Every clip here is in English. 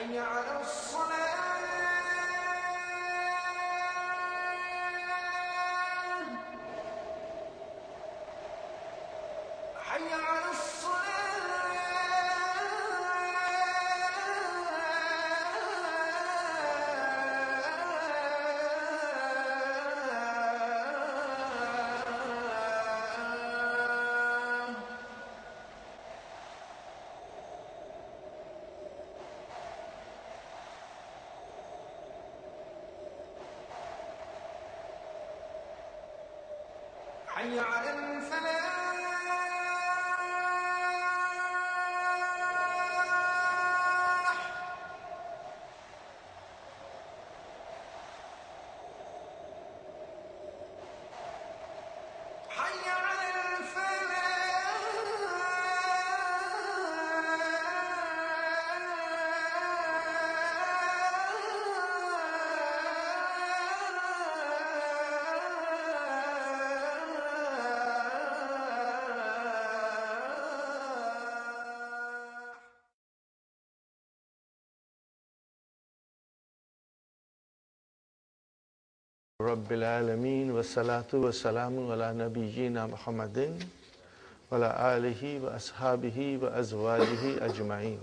حي على الصلاة حي على حي على الفلاح حي على رب العالمين والصلاة والسلام على نبينا محمد وعلى آله وأصحابه وأزواجه أجمعين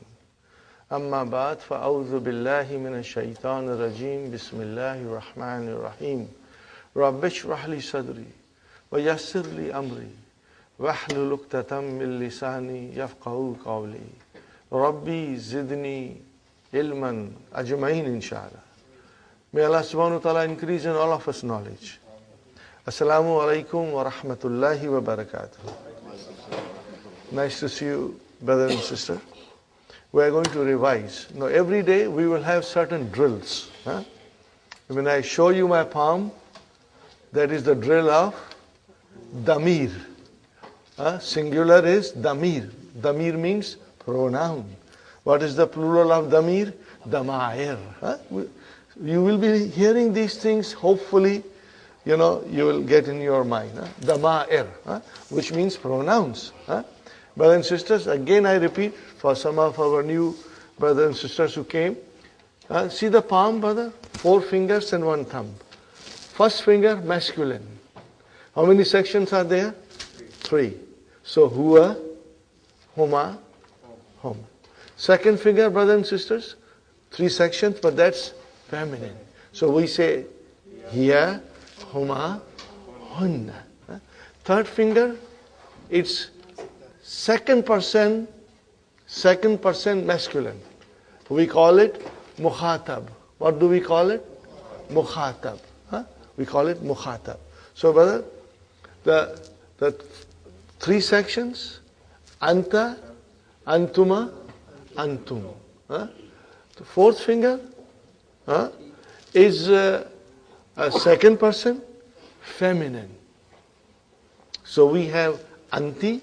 أما بعد فأعوذ بالله من الشيطان الرجيم بسم الله الرحمن الرحيم رب اشرح لي صدري ويسر لي أمري واحلل عقدة من لساني يفقهوا قولي ربي زدني علما أجمعين InshaAllah. May Allah subhanahu wa ta'ala increase in all of us knowledge. Assalamalaikum wa rahmatullahi wa barakatuh. Nice to see you, brother and sister. We are going to revise. Now every day we will have certain drills. When I show you my palm, that is the drill of damir. Singular is damir. Damir means pronoun. What is the plural of damir? Damair. You will be hearing these things, hopefully, you will get in your mind. Dama'ir, which means pronouns. Brothers and sisters, again I repeat, for some of our new brothers and sisters who came, see the palm, brother? 4 fingers and 1 thumb. First finger, masculine. How many sections are there? 3. So, hua, huma, hum. Second finger, brothers and sisters, 3 sections, but that's feminine. So we say hiya, huma, hunna. Third finger, it's second person masculine. We call it mukhatab. What do we call it? Mukhatab. We call it mukhatab. So brother, the 3 sections, anta, antuma, antum. The fourth finger is a second person, feminine. So we have anti,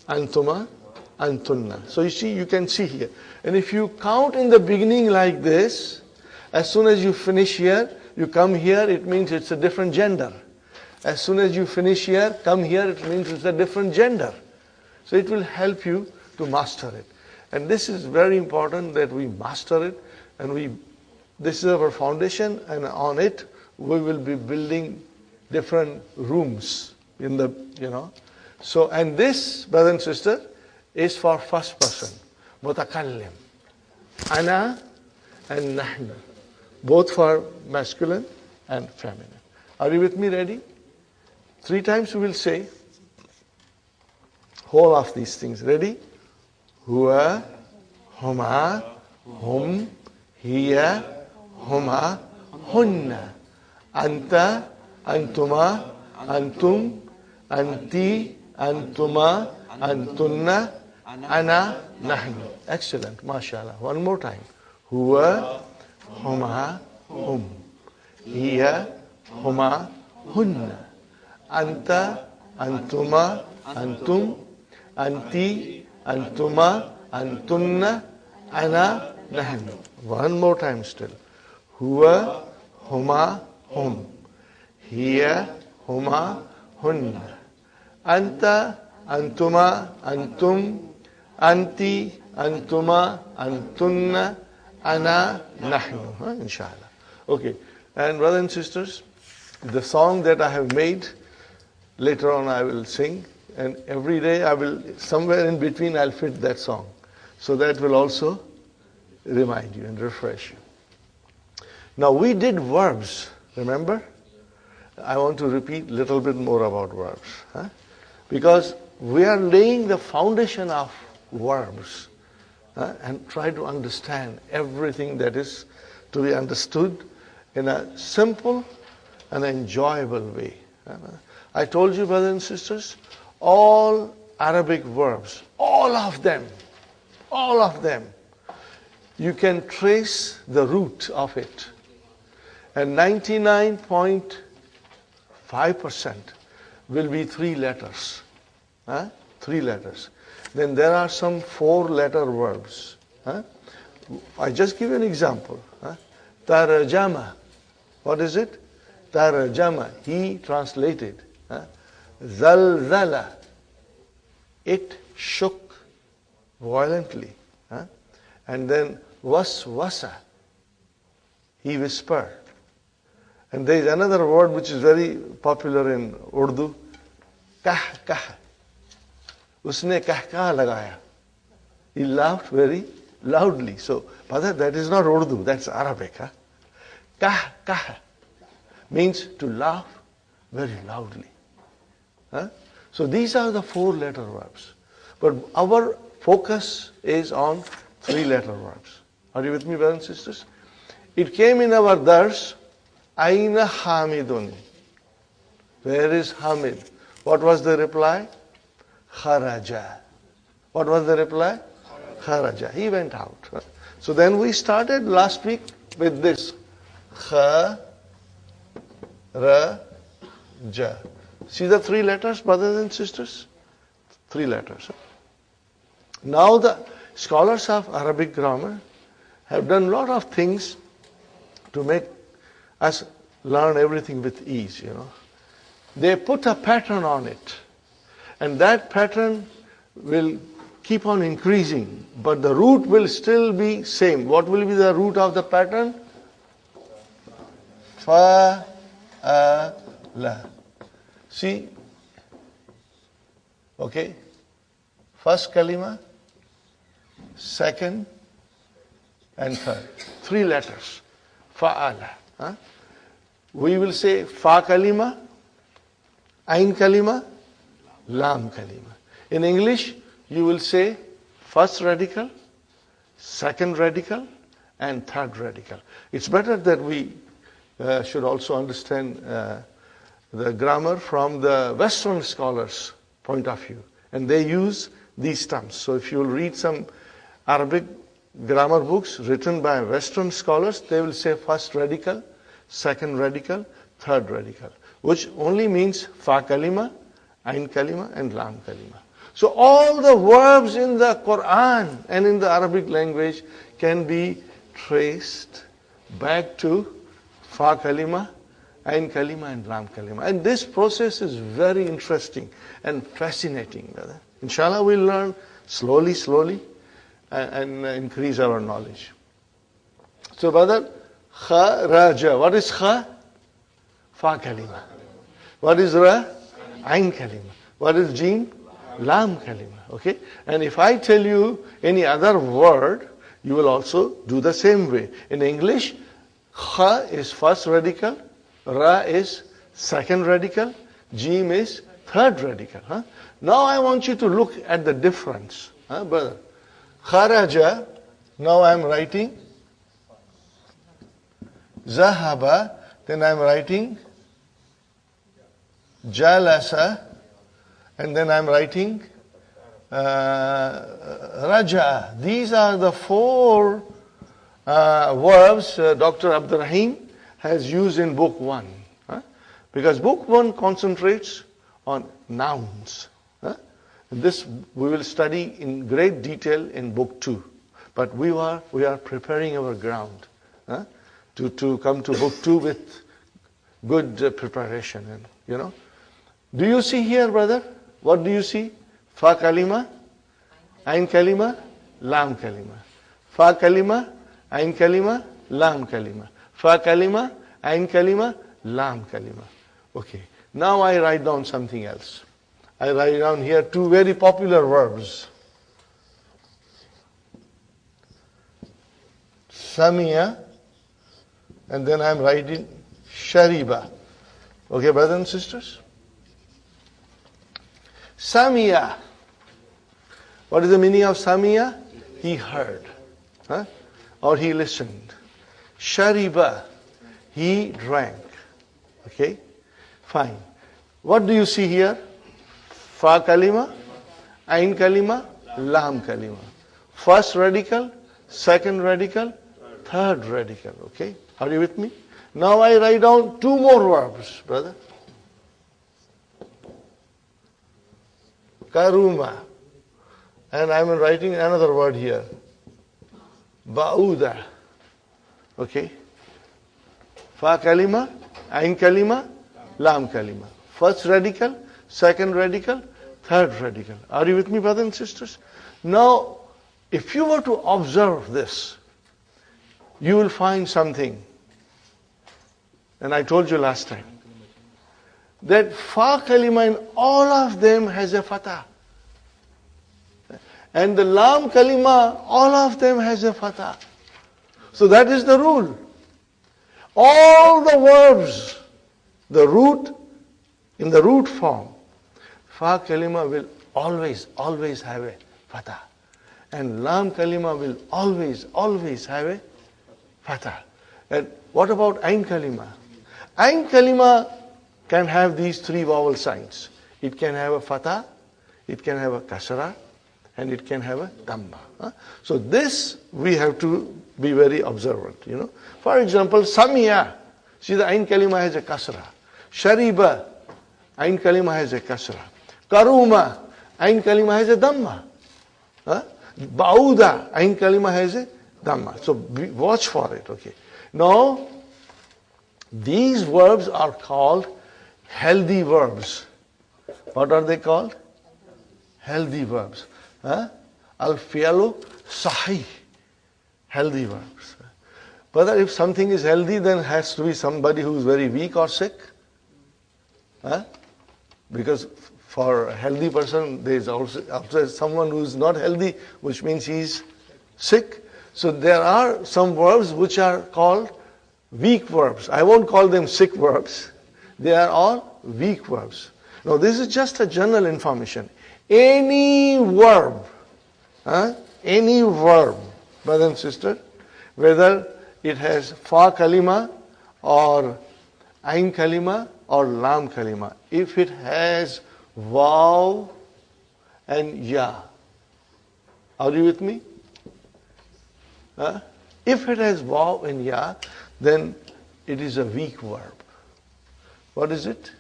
antuma, antunna. So you can see here. And if you count in the beginning like this, as soon as you finish here, you come here, it means it's a different gender. As soon as you finish here, come here, it means it's a different gender. So it will help you to master it. And this is very important that we master it, and this is our foundation, and on it we will be building different rooms in the, So, and this, brother and sister, is for first person, mutakallim. Ana and nahnu, both for masculine and feminine. Are you with me? Ready? 3 times we will say whole of these things. Ready? Huwa, huma, hum, hiya, huma, hunna, anta, antuma, antum, anti, antuma, antunna, ana, nahnu. Excellent, mashallah. One more time. Huwa, huma, hum, hiya, huma, hunna, anta, antuma, antum, anti, antuma, antunna, ana, nahnu. One more time still. Huwa, huma, hum, hiya, huma, hunna, anta, antuma, antum, anti, antuma, antunna, ana, nahnu. InshaAllah. Okay. And brothers and sisters, the song that I have made, later on I will sing, and every day I will, somewhere in between I'll fit that song. So that will also remind you and refresh you. Now we did verbs, remember? I want to repeat a little bit more about verbs. Because we are laying the foundation of verbs and try to understand everything that is to be understood in a simple and enjoyable way. I told you, brothers and sisters, all Arabic verbs, all of them, you can trace the root of it. And 99.5% will be 3 letters. 3 letters. Then there are some 4-letter verbs. I just give you an example. Tarjama. What is it? Tarjama. He translated. Zalzala. It shook violently. And then waswasa. He whispered. And there is another word which is very popular in Urdu. Kah kah. Usne kah kah lagaya. He laughed very loudly. So, brother, that is not Urdu, that's Arabic. Kah kah means to laugh very loudly. So these are the 4-letter verbs. But our focus is on 3-letter verbs. Are you with me, brothers and sisters? It came in our dars, Aina Hamidun. Where is Hamid? What was the reply? Kharaja. What was the reply? Kharaja. He went out. So then we started last week with this. Kharaja. See the 3 letters, brothers and sisters? 3 letters. Now the scholars of Arabic grammar have done a lot of things to make us learn everything with ease, They put a pattern on it. And that pattern will keep on increasing. But the root will still be same. What will be the root of the pattern? Fa, a, la. See? Okay? First kalima, second, and third. 3 letters. Fa'ala. We will say fa kalima, ain kalima, lam kalima. In English, you will say first radical, second radical, and third radical. It's better that we should also understand the grammar from the Western scholars' point of view. And they use these terms. So if you will read some Arabic grammar books written by Western scholars, they will say first radical, second radical, third radical, which only means fa kalima, ain kalima, and lam kalima. So all the verbs in the Quran and in the Arabic language can be traced back to fa kalima, ain kalima, and lam kalima. And this process is very interesting and fascinating, brother. InshaAllah, we'll learn slowly, and increase our knowledge. So, brother, kharaja. What is kha? Fa kalima. What is ra? Ain kalima. What is jim? Lam kalima. Okay? And if I tell you any other word, you will also do the same way. In English, kha is first radical, ra is second radical, jim is third radical. Huh? Now I want you to look at the difference. Brother. Kharaja, now I am writing zahaba, then I am writing jalasa, and then I am writing raja. These are the four verbs Dr. Abdur Rahim has used in book 1. Because book 1 concentrates on nouns. This we will study in great detail in book 2. But we are preparing our ground to come to book 2 with good preparation. And, do you see here, brother? What do you see? Fa kalima, ain kalima, lam kalima. Fa kalima, ain kalima, lam kalima. Fa kalima, ain kalima, lam kalima. Okay. Now I write down something else. I write down here 2 very popular verbs. Samia, and then I am writing shariba. Okay, brothers and sisters? Samia. What is the meaning of Samia? He heard. Or he listened. Shariba. He drank. Okay? Fine. What do you see here? Fa kalima, ain kalima, lam kalima. First radical, second radical, third radical. Okay? Are you with me? Now I write down 2 more verbs, brother. Karuma. And I am writing another word here. Ba'uda. Okay? Fa kalima, ain kalima, lam kalima. First radical, second radical, third radical. Are you with me, brothers and sisters? Now, if you were to observe this, you will find something. And I told you last time that fa kalima in all of them has a fatah. And the lam kalima, all of them has a fatah. So that is the rule. All the verbs, the root, in the root form, fa kalima will always have a fatah. And lam kalima will always have a fatah. And what about ain kalima? Ain kalima can have these 3 vowel signs. It can have a fatah, it can have a kasra, and it can have a dhamma. So this we have to be very observant. For example, samia. See, the ain kalima has a kasra. Shariba, ain kalima has a kasra. Karuma, ain kalima has a dhamma. Bauda, ain kalima has a dhamma. So watch for it. Okay. Now, these verbs are called healthy verbs. What are they called? Healthy verbs. Al-fi'lu sahih. Healthy verbs. But if something is healthy, then it has to be somebody who is very weak or sick. Because for a healthy person, there is also someone who is not healthy, which means he is sick. So there are some verbs which are called weak verbs. I won't call them sick verbs. They are all weak verbs. Now this is just a general information. Any verb, brother and sister, whether it has fa kalima or ain kalima or lam kalima, if it has vav and ya, are you with me? If it has vav and ya, then it is a weak verb. What is it?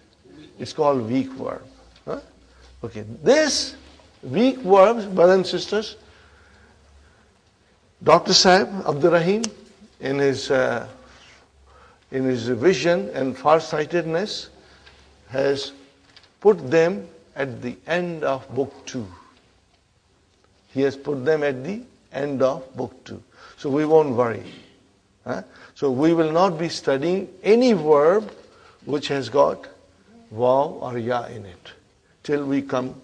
It's called weak verb. Okay, this weak verbs, brothers and sisters, Dr. Sahib, Abdur Rahim, in in his vision and farsightedness, has put them at the end of book 2. He has put them at the end of book 2. So we won't worry. So we will not be studying any verb which has got waw or ya in it till we come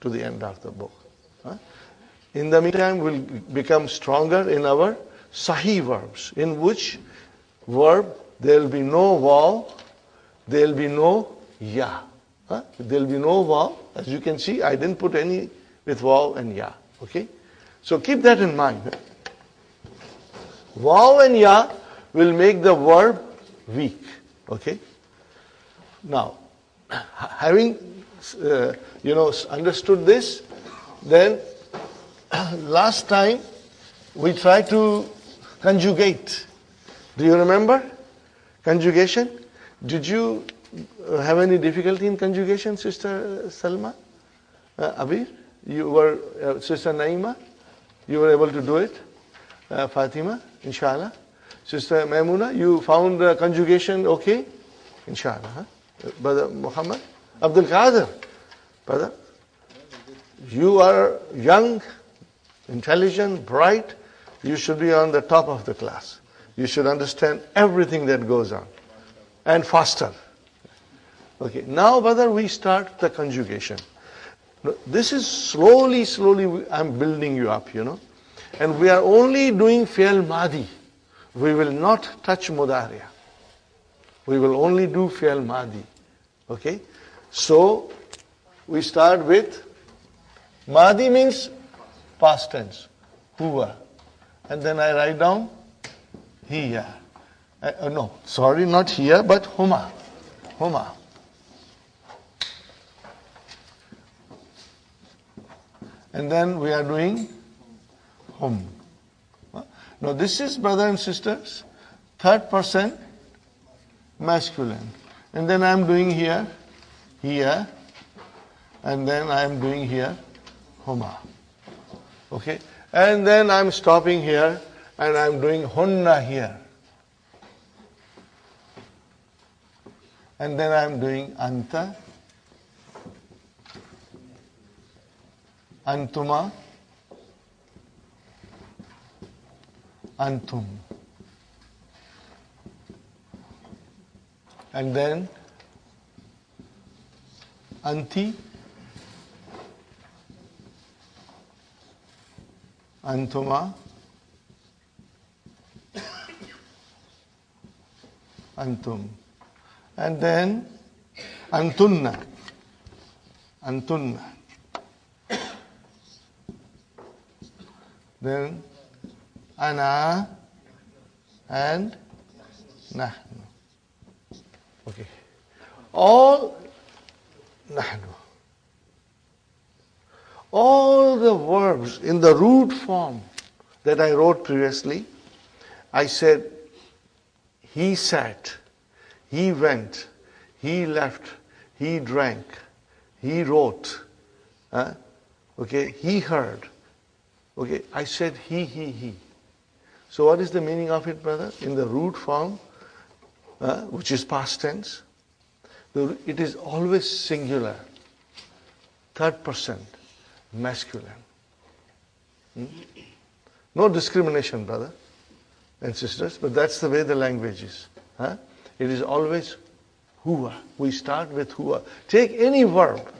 to the end of the book. In the meantime, we'll become stronger in our sahih verbs, in which verb there will be no waw, there will be no ya. There will be no waw. As you can see, I didn't put any with waw and ya. Okay? So keep that in mind. Waw and ya will make the verb weak. Okay? Now, having understood this, then last time we tried to conjugate. Do you remember conjugation? Did you have any difficulty in conjugation, Sister Salma? Abir? You were, Sister Naima? You were able to do it? Fatima? InshaAllah? Sister Maimuna, you found conjugation okay? InshaAllah. Brother Muhammad? Abdul Qadir? Brother? You are young, intelligent, bright. You should be on the top of the class. You should understand everything that goes on. And faster. Okay, now brother, we start the conjugation. This is slowly, I'm building you up, And we are only doing fi'l madi. We will not touch mudariya. We will only do fi'l madi. Okay? So, we start with madi means past tense. Huwa. And then I write down hiya. No, sorry, not here, but huma. Huma. And then we are doing hum. Now this is, brother and sisters, third person masculine. And then I am doing here, and then I am doing here, huma. Okay? And then I am stopping here, and I am doing hunna here. And then I am doing anta, antuma, antum. And then anti, antuma, antum. And then antunna, antunna. Then ana and nahnu. Okay. All nahnu. All the verbs in the root form that I wrote previously, I said he sat, he went, he left, he drank, he wrote, okay, he heard. Okay, I said he. So what is the meaning of it, brother? In the root form, which is past tense, it is always singular, third person, masculine. No discrimination, brother and sisters, but that's the way the language is. It is always huwa. We start with huwa. Take any verb,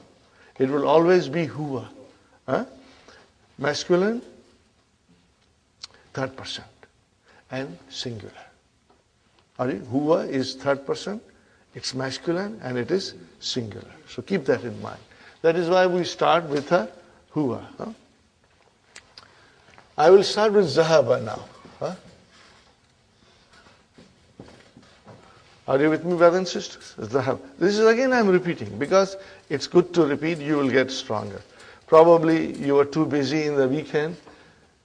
it will always be huwa. Masculine, third person, and singular. Huwa is third person, it's masculine, and it is singular. So keep that in mind. That is why we start with a huwa. I will start with zahaba now. Are you with me, brothers and sisters? Zahab. This is again I'm repeating because it's good to repeat, you will get stronger. Probably you were too busy in the weekend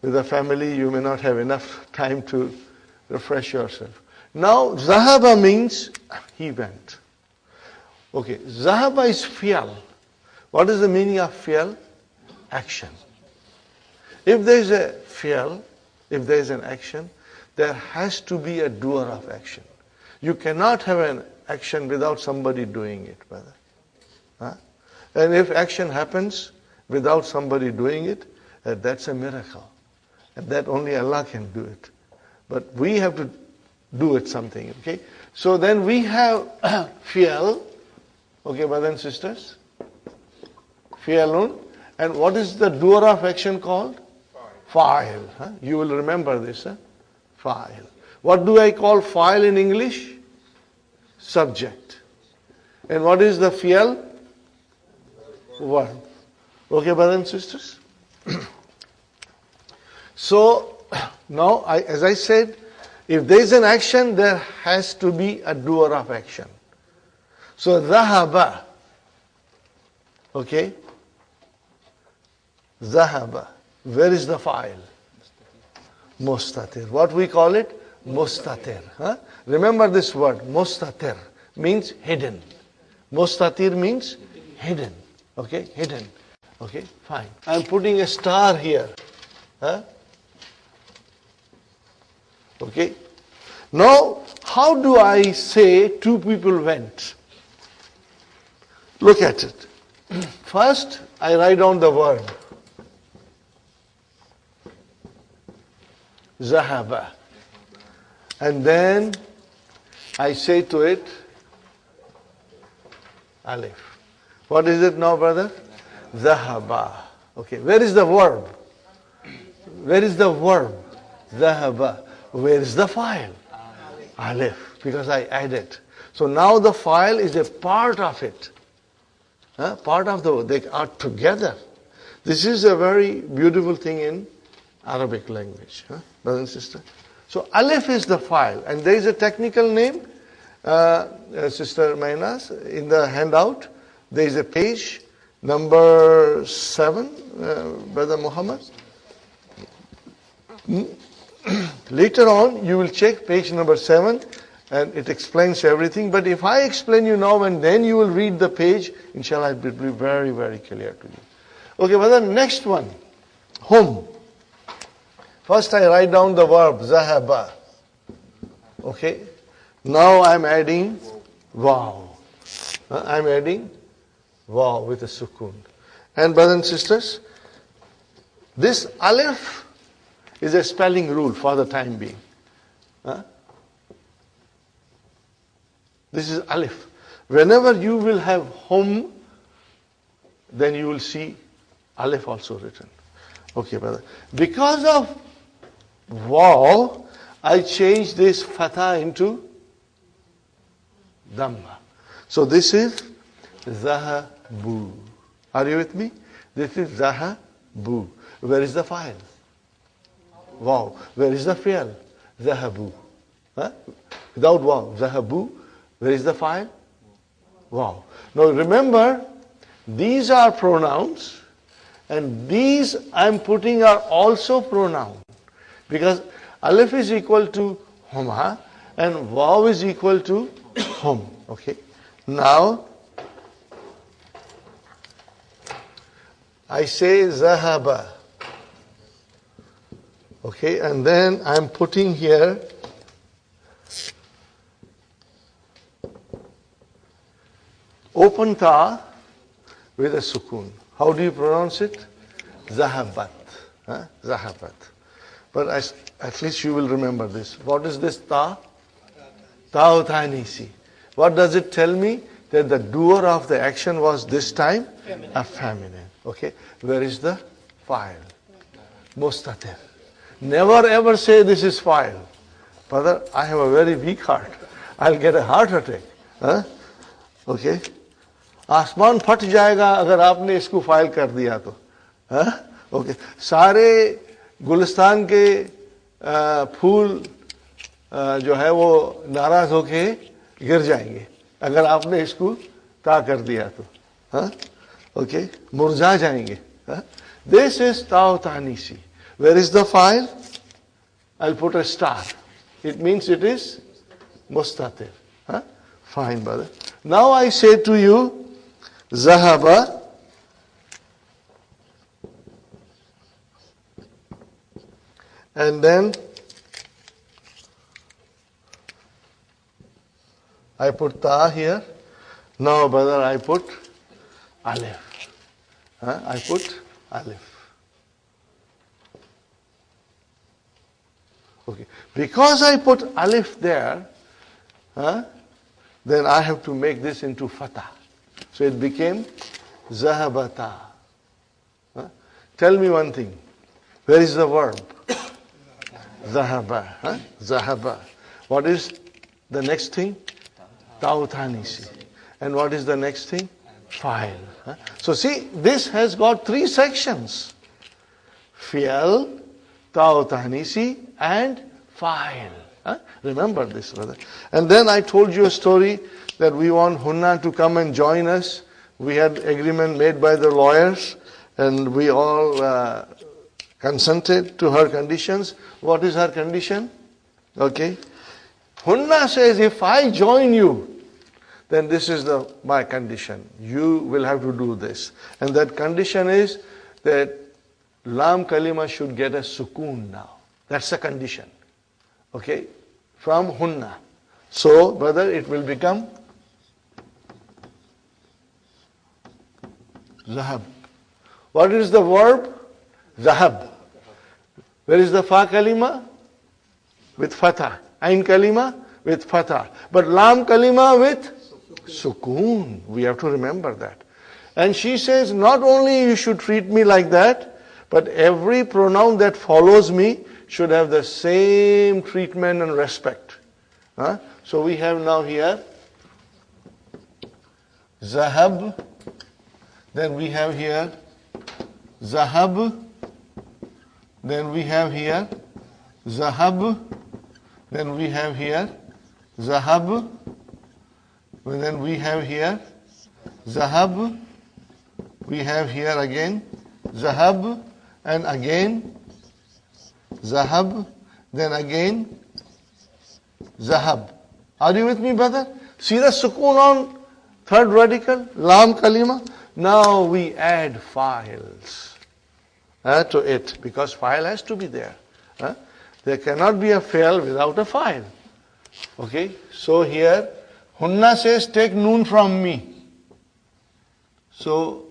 with the family, you may not have enough time to refresh yourself. Now, zahaba means he went. Okay, zahaba is fi'al. What is the meaning of fi'al? Action. If there is a fi'al, if there is an action, there has to be a doer of action. You cannot have an action without somebody doing it, brother. Huh? And if action happens without somebody doing it, that's a miracle. And that only Allah can do it. But we have to do it something, okay? So then we have fi'al, okay, brothers and sisters? Fi'alun. And what is the doer of action called? Fa'il. Huh? You will remember this, huh? Fa'il. What do I call fa'il in English? Subject. And what is the fi'al? Verb. Okay, brothers and sisters? So, now, as I said, if there is an action, there has to be a doer of action. So, dhahaba. Okay? Dhahaba. Where is the fa'il? Mustatir. What we call it? Mustatir. Huh? Remember this word, mustatir, means hidden. Mustatir means hidden. Okay? Hidden. Okay? Fine. I am putting a star here. Huh? Okay? Now, how do I say two people went? Look at it. First, I write down the verb. Zahaba. And then I say to it, alif. What is it now, brother? Zahaba. Okay, where is the verb? Where is the verb? Zahaba. Where is the file? Alif. Because I added. So now the file is a part of it. Part of the, they are together. This is a very beautiful thing in Arabic language, brothers and sisters. So alif is the file, and there is a technical name, Sister Mainas, in the handout. There is a page number 7, Brother Muhammad. Later on, you will check page number 7, and it explains everything. But if I explain you now and then you will read the page, inshallah, it will be very, very clear to you. Okay, brother, next one. Hum. First I write down the verb, zahaba. Okay. Now I'm adding waw. I'm adding waw with a sukoon. And brothers and sisters, this alif is a spelling rule for the time being. This is alif. Whenever you will have hum, then you will see alif also written. Okay, brother. Because of waw, I change this fatha into dhamma. So this is zahabu. Are you with me? This is zahabu. Where is the file? Wow. Where is the fi'al? Zahabu. Without waw, zahabu. Where is the file? Wow. Now remember, these are pronouns, and these I'm putting are also pronouns. Because alif is equal to huma, and waw is equal to hum. Okay. Now, I say zahaba. Okay, and then I'm putting here open ta with a sukoon. How do you pronounce it? Zahabat. Zahabat. But at least you will remember this. What is this ta? Ta utanisi. What does it tell me? That the doer of the action was this time a feminine. Okay. Where is the file? Mustatir. Never ever say this is file. Brother, I have a very weak heart. I'll get a heart attack. Okay. आसमान फट जाएगा अगर आपने इसको file कर दिया तो. Okay. सारे गुलिस्तान के फूल जो है वो नाराज होके गिर जाएंगे अगर आपने इसको ता कर दिया तो. ओके. मुरझा जाएंगे. This is taw tanisi. Where is the file? I'll put a star. It means it is mustatir. Fine, brother. Now I say to you, Zahaba and then I put ta here. Now, brother, I put alif. I put alif. Okay. Because I put alif there, then I have to make this into fatah. So it became zahabata. Tell me one thing. Where is the verb? Zahaba. Zahaba. What is the next thing? Tautanisi. And what is the next thing? File. So see, this has got 3 sections. Fi'al, Tautanisi, and file. Remember this, brother. And then I told you a story that we want Hunna to come and join us. We had agreement made by the lawyers, and we all consented to her conditions. What is her condition? Okay. Hunna says, if I join you, then this is my condition. You will have to do this. And that condition is that Lam Kalima should get a sukoon now. That's the condition. Okay? From Hunna. So, brother, it will become Zahab. What is the verb? Zahab. Where is the Fa Kalima? With Fatah. Ain Kalima? With Fatah. But Lam Kalima with Sukoon. We have to remember that. And she says, not only you should treat me like that, but every pronoun that follows me should have the same treatment and respect. So we have now here Zahab. Then we have here Zahab. Then we have here Zahab. Then we have here Zahab. And then we have here Zahab. We have here again Zahab. And again Zahab. Then again Zahab. Are you with me, brother? See the sukoon on third radical, Lam Kalima. Now we add files to it, because file has to be there. There cannot be a fail without a file. Okay, so here Hunna says, take noon from me. So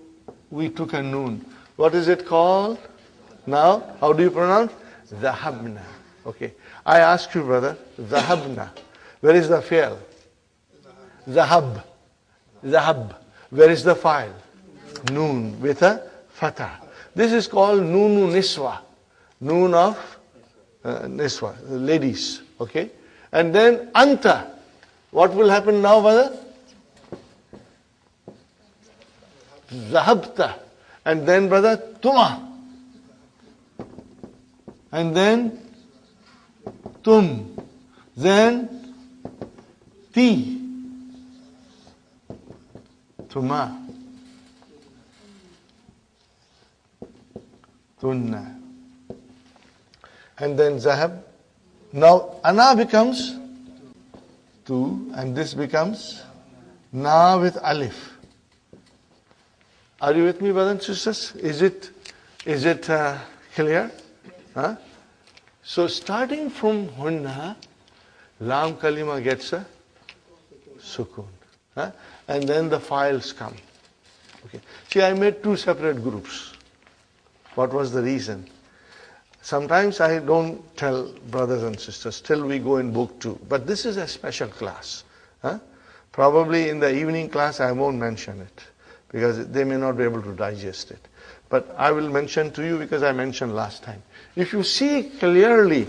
we took a noon. What is it called? Now, how do you pronounce? Zahabna. Okay, I ask you, brother, Zahabna. Where is the fail? Zahab. Zahab. Where is the file? Noon with a fatah. This is called Nunu Niswa. Noon of Niswa, ladies. Okay? And then Anta. What will happen now, brother? Zahabta. And then, brother, Tuma. And then Tum. Then Ti. Tuma. Tunna. And then Zahab. Now Ana becomes Tu, and this becomes Na with Alif. Are you with me, brothers and sisters? Is it clear? So starting from Hunna, Lam Kalima gets a Sukun. And then the files come. Okay. See, I made 2 separate groups. What was the reason? Sometimes I don't tell brothers and sisters till we go in book 2. But this is a special class. Probably in the evening class I won't mention it, because they may not be able to digest it. But I will mention to you because I mentioned last time. If you see clearly,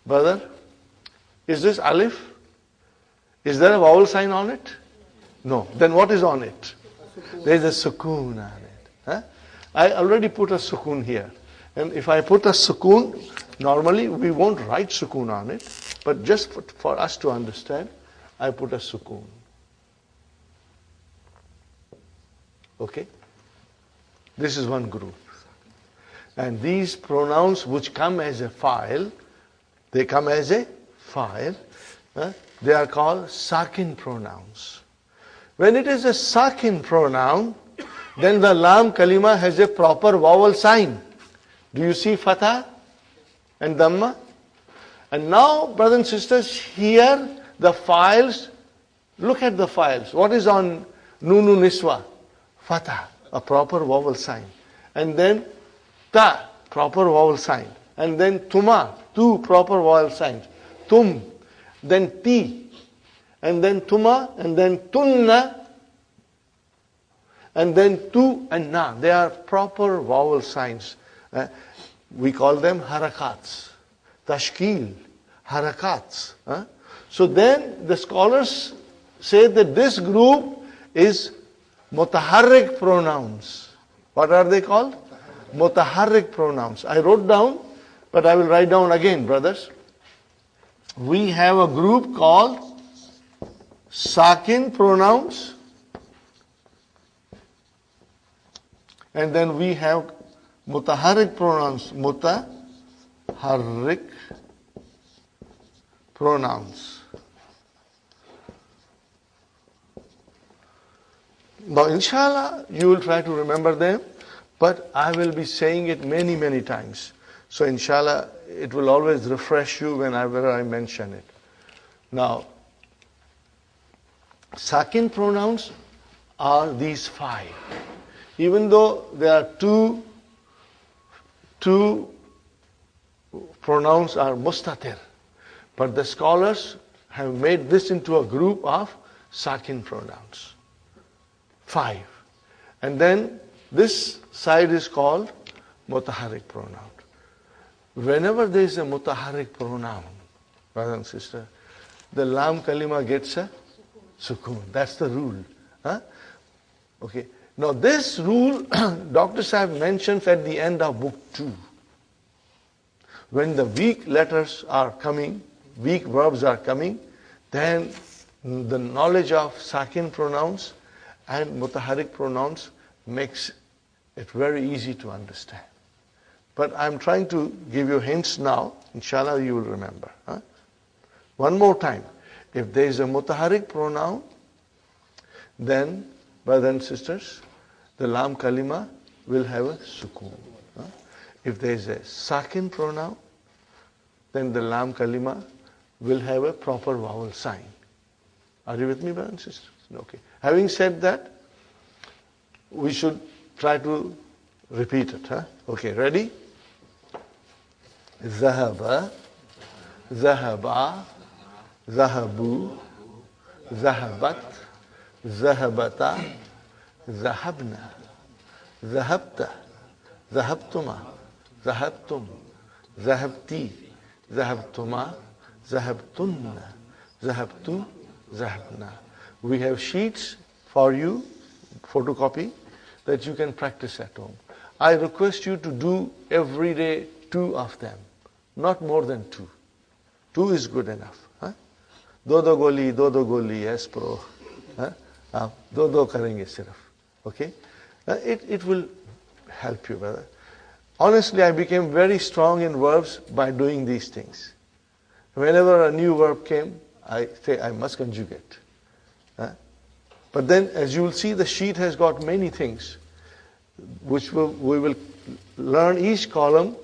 brother, is this alif? Is there a vowel sign on it? No. Then what is on it? There is a sukoon on it. I already put a sukoon here. And if I put a sukoon, normally we won't write sukoon on it. But just for us to understand, I put a sukoon. Okay? This is one group. And these pronouns which come as a file, they come as a file. They are called sakin pronouns. When it is a sakin pronoun, then the lam kalima has a proper vowel sign. Do you see fatha and dhamma? And now, brothers and sisters, here the files Look at the files. What is on Nunu Niswa? Fatah, a proper vowel sign. And then Ta, proper vowel sign. And then Tuma, two proper vowel signs. Tum, then Ti, and then Tuma, and then Tunna, and then Tu and Na. They are proper vowel signs. We call them harakats. Tashkil, harakats. So then the scholars say that this group is mutaharrik pronouns. What are they called? Mutaharrik pronouns. I wrote down, but I will write down again, brothers. We have a group called sakin pronouns. And then we have mutaharrik pronouns. Mutaharrik pronouns. Now, inshallah, you will try to remember them, but I will be saying it many, many times. So, inshallah, it will always refresh you whenever I mention it. Now, sakin pronouns are these 5. Even though there are two pronouns are mustatir, but the scholars have made this into a group of sakin pronouns. 5. And then this side is called mutaharrik pronoun. Whenever there is a mutaharrik pronoun, brother and sister, the lam kalima gets a sukoon. That's the rule. Okay. Now this rule, Dr. Sahib mentions at the end of book 2. When the weak letters are coming, weak verbs are coming, then the knowledge of sakin pronouns and mutaharrik pronouns makes it very easy to understand. But I'm trying to give you hints now. Inshallah, you will remember. One more time. If there is a mutaharrik pronoun, then, brothers and sisters, the lam kalima will have a sukoon. If there is a sakin pronoun, then the lam kalima will have a proper vowel sign. Are you with me, brothers and sisters? Okay. Having said that, we should try to repeat it. Okay, ready? Zahaba, zahaba, zahabu, zahabat, zahabata, zahabna, zahabta, zahabtuma, zahabtum, zahabti, zahabtuma, zahabtunna, zahabtu, zahabna. We have sheets for you, photocopy, that you can practice at home. I request you to do every day 2 of them, not more than 2. 2 is good enough. Do goli, yes, pro. Do karenge sirf. Okay? It will help you, brother. Honestly, I became very strong in verbs by doing these things. Whenever a new verb came, I say I must conjugate. But then, as you will see, the sheet has got many things, which we will learn each column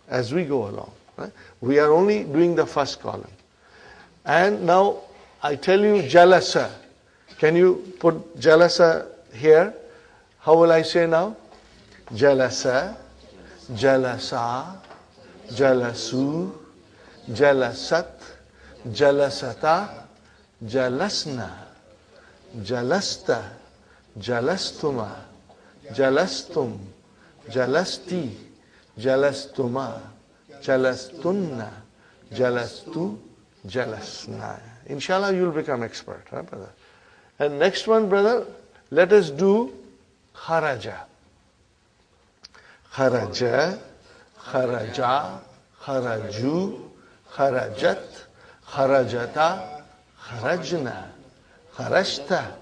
as we go along. We are only doing the first column. And now, I tell you jalasa. Can you put jalasa here? How will I say now? Jalasa, jalasa, jalasu, jalasat, jalasata, jalasna, jalasta, jalastuma, jalastum, jalasti, jalastuma, jalastunna, jalastu, jalasna. Inshallah, you will become expert, brother. And next one, brother, let us do kharaja. Kharaja, kharaja, kharaju, kharajat, kharajata, kharajna, kharashta,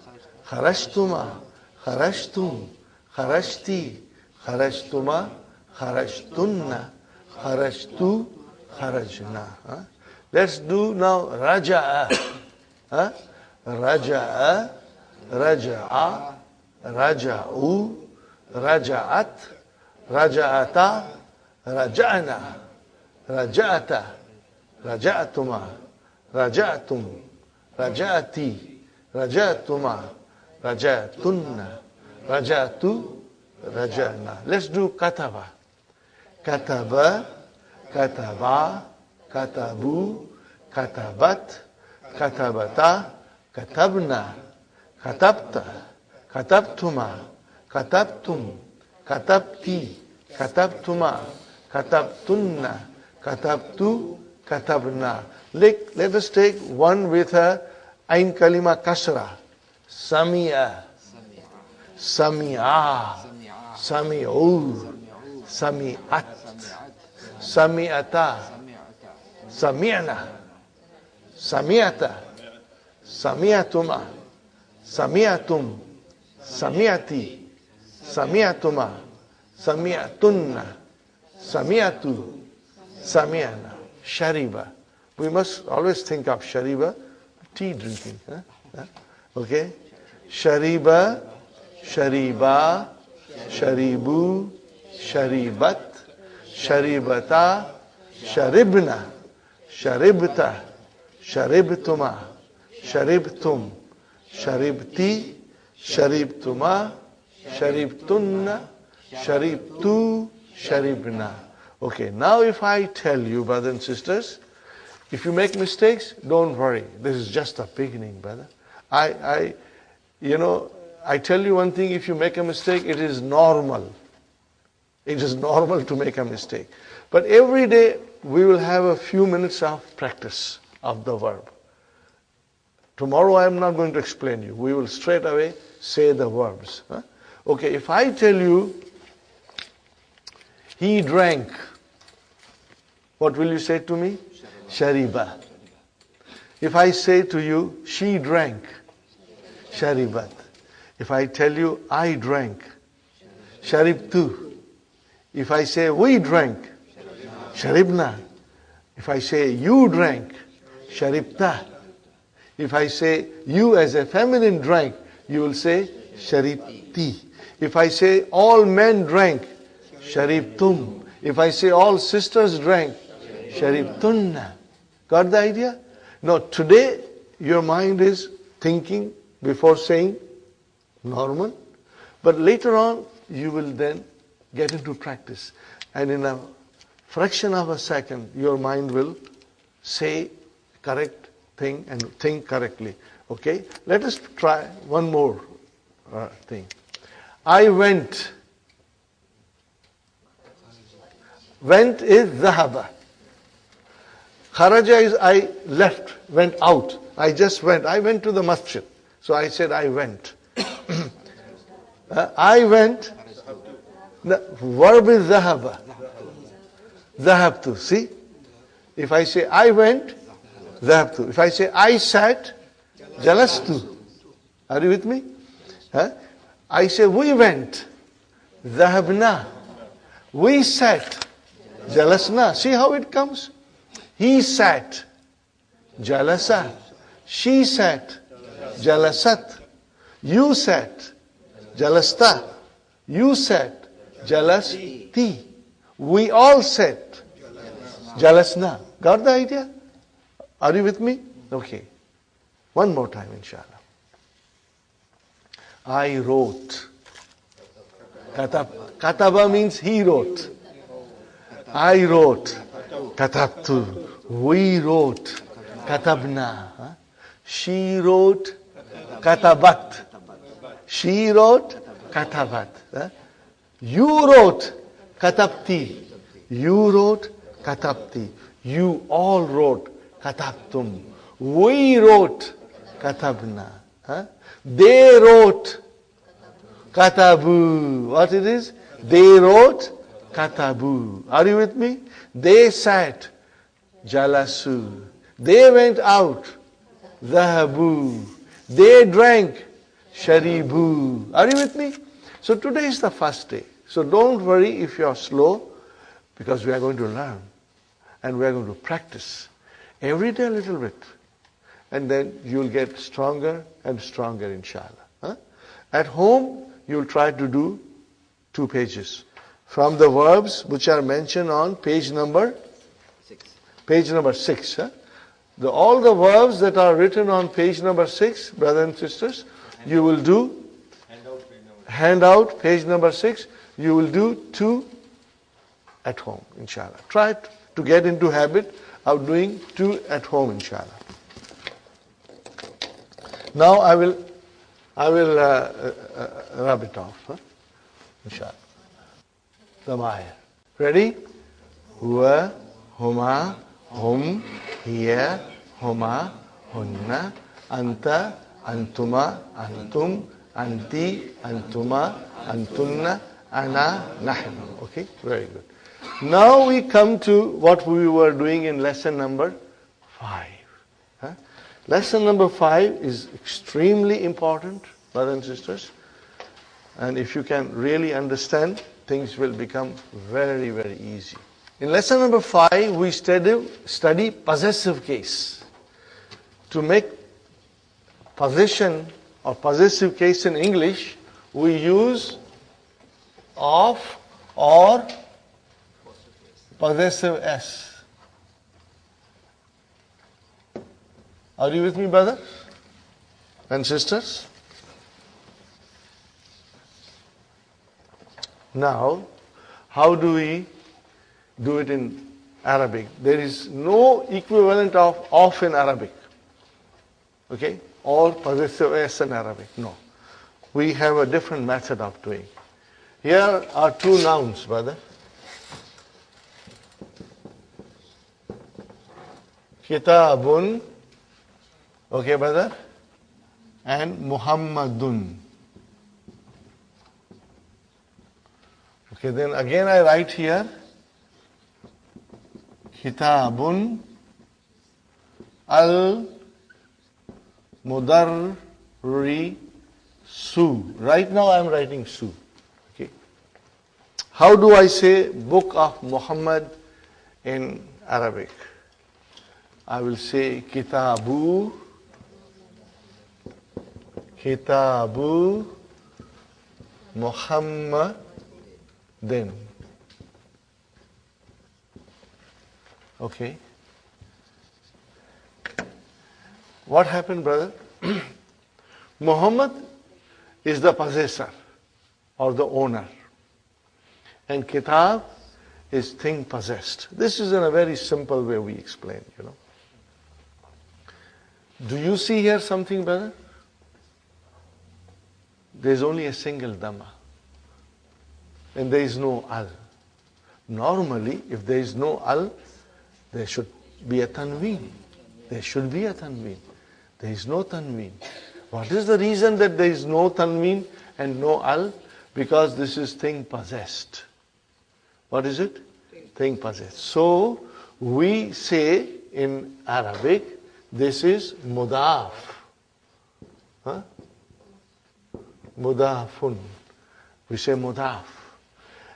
kharashtuma, kharashtum, kharashti, kharashtuma, kharashtunna, kharashtu, kharajna. Let's do now raja'a. Raja'a, raja'a, raja'u, raja'at, raja'ata, raja'na, raja'ata, raja'atuma, raja'atum, raja'ati, rajatuma, rajatunna, rajatu, rajana. Let's do kataba. Kataba, kataba, katabu, katabat, katabata, katabna, katabta, katabtuma, katabtum, katabti, katabtuma, katabtunna, katabtu, katabna. Let us take one with a ain kalima kasra. Samia, samia, sami'u, sami'at, sami'ata, sami'na, sami'ata, sami'atuma, sami'atum, sami'ati, sami'atuma, sami'atunna, sami'atu, sami'ana. Shariba. We must always think of shariba, tea drinking. Okay? Shariba, shariba, sharibu, sharibat, sharibata, sharibna, sharibta, sharibtuma, sharibtum, sharibti, sharibtuma, sharibtunna, sharibtu, sharibna. Okay, now if I tell you, brothers and sisters, if you make mistakes, don't worry. This is just a beginning, brother. I tell you one thing, if you make a mistake, it is normal. It is normal to make a mistake. But every day, we will have a few minutes of practice of the verb. Tomorrow, I am not going to explain you. We will straight away say the verbs. Okay, if I tell you, he drank, what will you say to me? Shariba. If I say to you, she drank, sharibat. If I tell you, I drank, sharibtu. If I say, we drank, sharibna. If I say, you drank, sharibta. If I say, you as a feminine drank, you will say, sharibti. If I say, all men drank, sharibtum. If I say, all sisters drank, sharibtunna. Got the idea? Now, today, your mind is thinking before saying normal. But later on, you will then get into practice. And in a fraction of a second, your mind will say correct thing and think correctly. Okay? Let us try one more thing. I went. Went is zahaba. Kharaja is I left, went out. I just went. I went to the masjid. So I said I went. I went. The verb is zahaba. Zahabtu. See? If I say I went, zahabtu. If I say I sat, jalastu. Are you with me? I say we went, zahabna. We sat, jalasna. See how it comes? He sat, jalasa. She sat, jalasat. You sat, jalasta. You sat, jalasti. We all sat, jalasna. Got the idea? Are you with me? Okay. One more time, inshallah. I wrote. Kataba means he wrote. I wrote. Katabtu. We wrote. Katabna. She wrote. Katabat. She wrote. Katabat. You wrote. Katabti. You wrote. Katabti. You all wrote. Katabtum. We wrote. Katabna. They wrote. Katabu. What it is? They wrote. Katabu. Are you with me? They sat. Jalasu. They went out. Zahabu. They drank. Sharibu. Are you with me? So today is the first day. So don't worry if you are slow, because we are going to learn. And we are going to practice. Every day a little bit. And then you will get stronger and stronger, inshallah. At home, you will try to do 2 pages. From the verbs which are mentioned on page number 6. all the verbs that are written on page number 6, brothers and sisters, you will do handout, page number 6, you will do 2 at home, inshallah. Try to get into habit of doing 2 at home, inshallah. Now I will rub it off, inshallah. Damaya. Ready? Huwa, huma, hum, hiya, huma, hunna, anta, antuma, antum, anti, antuma, antunna, ana, nahnu. Okay, very good. Now we come to what we were doing in lesson number 5. Lesson number 5 is extremely important, brothers and sisters. And if you can really understand, things will become very, very easy. In lesson number 5, we study possessive case. To make possession or possessive case in English, we use of or possessive s. Are you with me, brothers and sisters? Now, how do we do it in Arabic? There is no equivalent of in Arabic. Okay? Or possessive s in Arabic. No. We have a different method of doing. Here are 2 nouns, brother. Kitabun. Okay, brother? And Muhammadun. Okay, then again I write here Kitabun al-Mudarrisu. Right now I am writing Su. Okay. How do I say Book of Muhammad in Arabic? I will say Kitabu Muhammadin. Okay. What happened, brother? Muhammad is the possessor or the owner. And Kitab is thing possessed. This is in a very simple way we explain, Do you see here something, brother? There is only a single Dhamma. And there is no Al. Normally, if there is no Al, there should be a Tanween. There should be a Tanween. There is no Tanween. What is the reason that there is no Tanween and no Al? Because this is thing possessed. What is it? Thing possessed. So, we say in Arabic, this is Mudaf. Mudafun. We say Mudaf.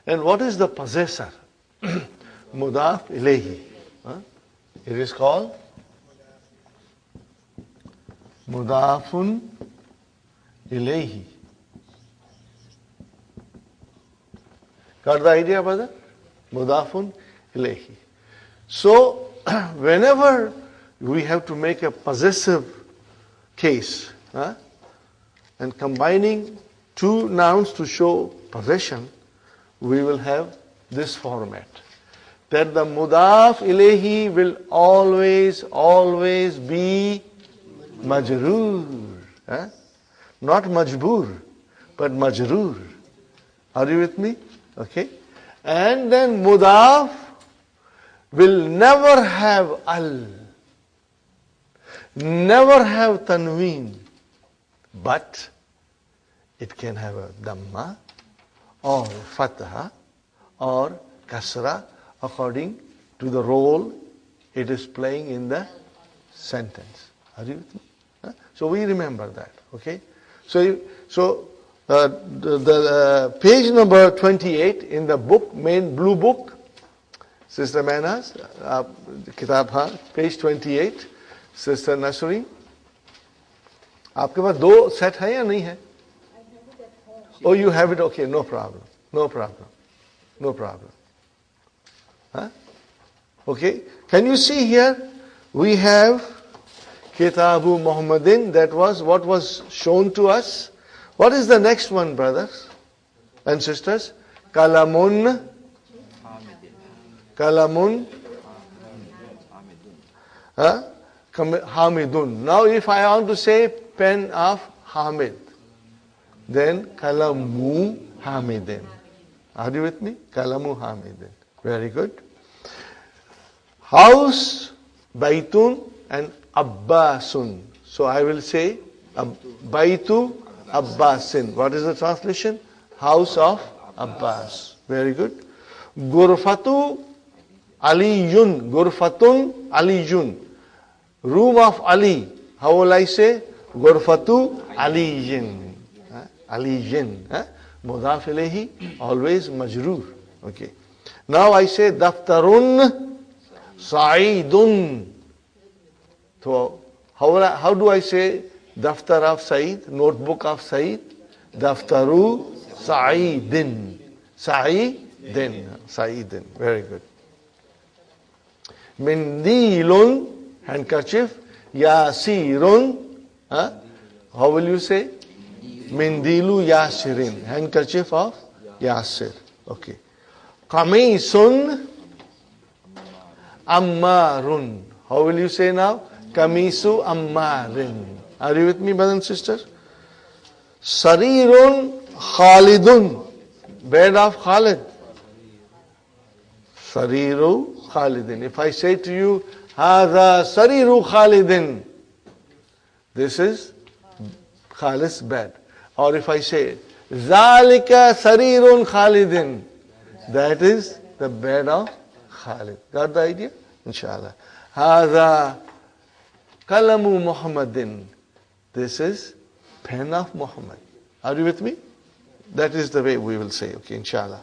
And what is the possessor? Mudaf ilayhi. It is called Mudafun ilayhi. Got the idea, brother? Mudafun ilayhi. So, whenever we have to make a possessive case, and combining 2 nouns to show possession, we will have this format. That the mudaf ilayhi will always be majroor. Not majboor, but majroor. Are you with me? Okay. And then mudaf will never have al. Never have tanween. But it can have a dhamma or fatha or kasra according to the role it is playing in the sentence. Are you with me? So we remember that. Okay. So the page number 28 in the book, main blue book, Sister Manas, Kitab Ha, page 28, Sister Nasri. आपके पास 2 set है या नहीं है? Oh, you have it. Okay, no problem. Okay, can you see here We have Kitabu Muhammadin. That was what was shown to us. What is the next one, brothers and sisters? Kalamun. Kalamun. Hamidun. Now if I want to say pen of Hamid, then Kalamu Hamidin. Are you with me? Kalamu Hamidin. Very good. House, Baitun and Abbasun. So I will say Baitu Abbasin. What is the translation? House of Abbas. Very good. Gurfatu Aliyun. Gurfatun Aliyun. Room of Ali. How will I say? Gurfatu Aliyin. Aliyin. Mudaf ilayhi, always majroor. Okay. Now I say Daftarun Sa'idun. So how do I say Daftar of Sa'id? Notebook of Sa'id? Daftaru Sa'idin. Sa'idin. Sa'idin. Very good. Mindilun, handkerchief. Yasirun. How will you say? Mindilu Yasirin. Handkerchief of Yasir. Okay. Kamisun Ammarun. How will you say now? Kamisu Ammarin. Are you with me, brothers and sisters? Sarirun Khalidun. Bed of Khalid. Sariru Khalidin. If I say to you, Hadha Sariru Khalidin, this is Khalid's bed. Or if I say, Zalika Sarirun Khalidin, that is the bed of Khalid. Got the idea? InshaAllah. Hadha Kalamu Muhammadin. This is pen of Muhammad. Are you with me? That is the way we will say, okay, InshaAllah.